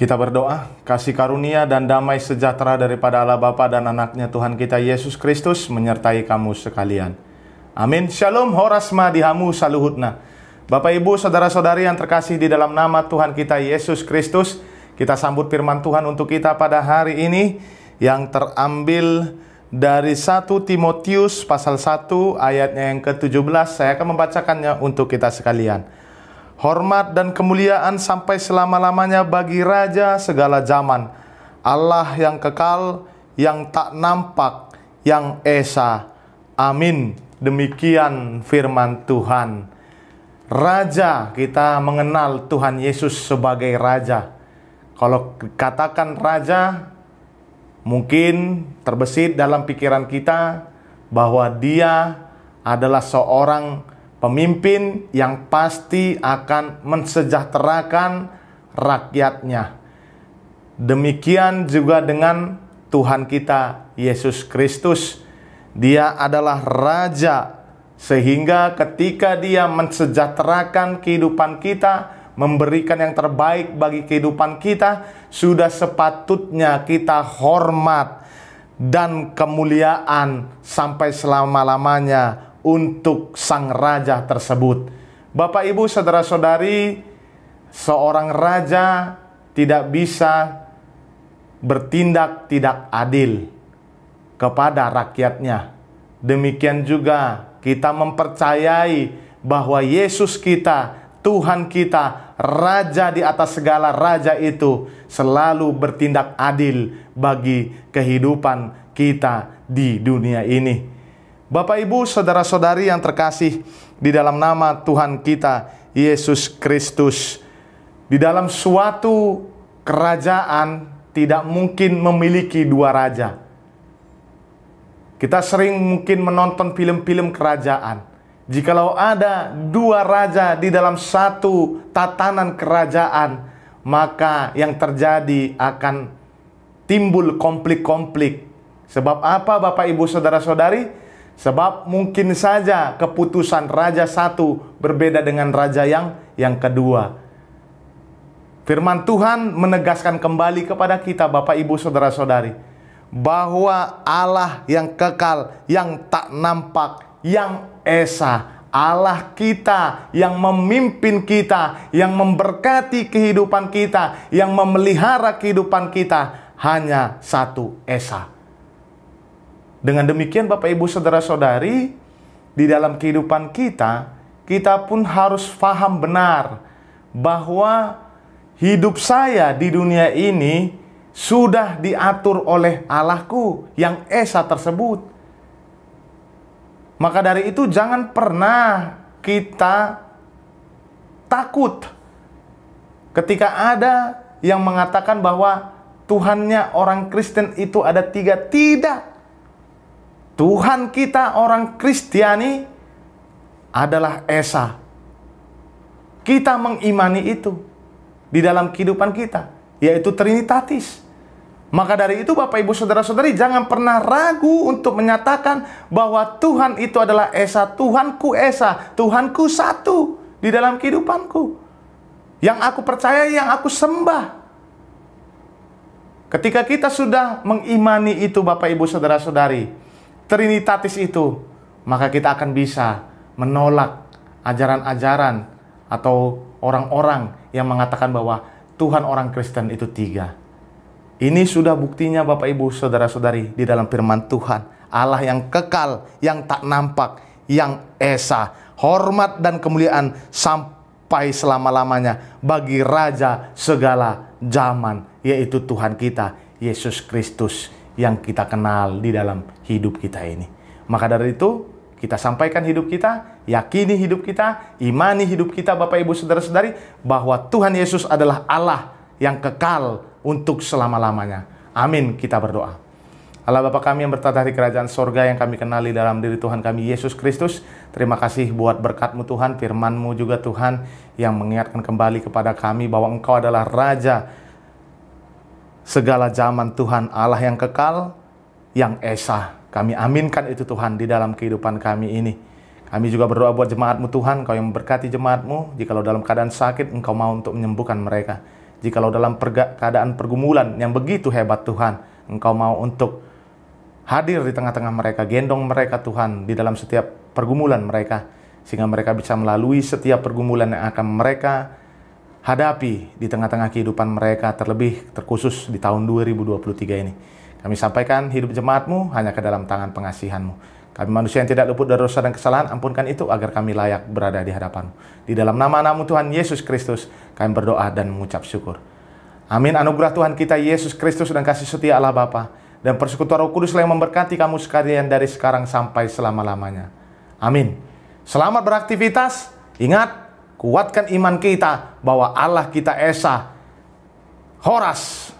Kita berdoa, kasih karunia dan damai sejahtera daripada Allah Bapa dan anaknya Tuhan kita Yesus Kristus menyertai kamu sekalian. Amin. Shalom, horasma dihamu saluhutna. Bapak Ibu, saudara-saudari yang terkasih di dalam nama Tuhan kita Yesus Kristus, kita sambut firman Tuhan untuk kita pada hari ini yang terambil dari 1 Timotius pasal 1 ayatnya yang ke-17. Saya akan membacakannya untuk kita sekalian. Hormat dan kemuliaan sampai selama-lamanya bagi Raja segala zaman, Allah yang kekal, yang tak nampak, yang esa. Amin. Demikian firman Tuhan. Raja, kita mengenal Tuhan Yesus sebagai Raja. Kalau katakan Raja, mungkin terbesit dalam pikiran kita bahwa Dia adalah seorang pemimpin yang pasti akan mensejahterakan rakyatnya. Demikian juga dengan Tuhan kita Yesus Kristus. Dia adalah Raja, sehingga ketika Dia mensejahterakan kehidupan kita, memberikan yang terbaik bagi kehidupan kita, sudah sepatutnya kita hormat dan kemuliaan sampai selama-lamanya untuk sang raja tersebut. Bapak Ibu saudara-saudari, seorang raja tidak bisa bertindak tidak adil kepada rakyatnya. Demikian juga kita mempercayai bahwa Yesus kita, Tuhan kita, Raja di atas segala raja itu selalu bertindak adil bagi kehidupan kita di dunia ini. Bapak Ibu saudara-saudari yang terkasih di dalam nama Tuhan kita Yesus Kristus, di dalam suatu kerajaan tidak mungkin memiliki dua raja. Kita sering mungkin menonton film-film kerajaan. Jikalau ada dua raja di dalam satu tatanan kerajaan, maka yang terjadi akan timbul konflik-konflik. Sebab apa Bapak Ibu saudara-saudari? Sebab mungkin saja keputusan raja satu berbeda dengan raja yang kedua. Firman Tuhan menegaskan kembali kepada kita Bapak Ibu saudara-saudari, bahwa Allah yang kekal, yang tak nampak, yang esa, Allah kita yang memimpin kita, yang memberkati kehidupan kita, yang memelihara kehidupan kita, hanya satu esa. Dengan demikian Bapak Ibu saudara-saudari, di dalam kehidupan kita, kita pun harus paham benar bahwa hidup saya di dunia ini sudah diatur oleh Allahku yang esa tersebut. Maka dari itu jangan pernah kita takut ketika ada yang mengatakan bahwa Tuhannya orang Kristen itu ada tiga. Tidak. Tuhan kita orang Kristiani adalah esa. Kita mengimani itu di dalam kehidupan kita, yaitu Trinitatis. Maka dari itu Bapak Ibu saudara-saudari, jangan pernah ragu untuk menyatakan bahwa Tuhan itu adalah esa. Tuhanku esa, Tuhanku satu di dalam kehidupanku, yang aku percaya, yang aku sembah. Ketika kita sudah mengimani itu Bapak Ibu saudara-saudari, Trinitatis itu, maka kita akan bisa menolak ajaran-ajaran atau orang-orang yang mengatakan bahwa Tuhan orang Kristen itu tiga. Ini sudah buktinya Bapak Ibu saudara-saudari di dalam firman Tuhan. Allah yang kekal, yang tak nampak, yang esa. Hormat dan kemuliaan sampai selama-lamanya bagi Raja segala zaman, yaitu Tuhan kita Yesus Kristus yang kita kenal di dalam hidup kita ini. Maka dari itu, kita sampaikan hidup kita, yakini hidup kita, imani hidup kita Bapak Ibu saudara-saudari, bahwa Tuhan Yesus adalah Allah yang kekal untuk selama-lamanya. Amin. Kita berdoa. Allah Bapa kami yang bertata di kerajaan sorga, yang kami kenali dalam diri Tuhan kami Yesus Kristus, terima kasih buat berkat-Mu Tuhan, firman-Mu juga Tuhan, yang mengingatkan kembali kepada kami bahwa Engkau adalah Raja segala zaman Tuhan, Allah yang kekal, yang esa. Kami aminkan itu Tuhan di dalam kehidupan kami ini. Kami juga berdoa buat jemaat-Mu Tuhan, Engkau yang memberkati jemaat-Mu. Jikalau dalam keadaan sakit, Engkau mau untuk menyembuhkan mereka. Jikalau dalam keadaan pergumulan yang begitu hebat Tuhan, Engkau mau untuk hadir di tengah-tengah mereka, gendong mereka Tuhan di dalam setiap pergumulan mereka, sehingga mereka bisa melalui setiap pergumulan yang akan mereka hadapi di tengah-tengah kehidupan mereka, terlebih terkhusus di tahun 2023 ini. Kami sampaikan hidup jemaat-Mu hanya ke dalam tangan pengasihan-Mu. Kami manusia yang tidak luput dari dosa dan kesalahan, ampunkan itu agar kami layak berada di hadapan-Mu. Di dalam nama-Mu Tuhan Yesus Kristus, kami berdoa dan mengucap syukur. Amin. Anugerah Tuhan kita Yesus Kristus dan kasih setia Allah Bapa dan persekutuan Roh Kudus yang memberkati kamu sekalian dari sekarang sampai selama-lamanya. Amin. Selamat beraktivitas. Ingat, kuatkan iman kita bahwa Allah kita Esa, Horas,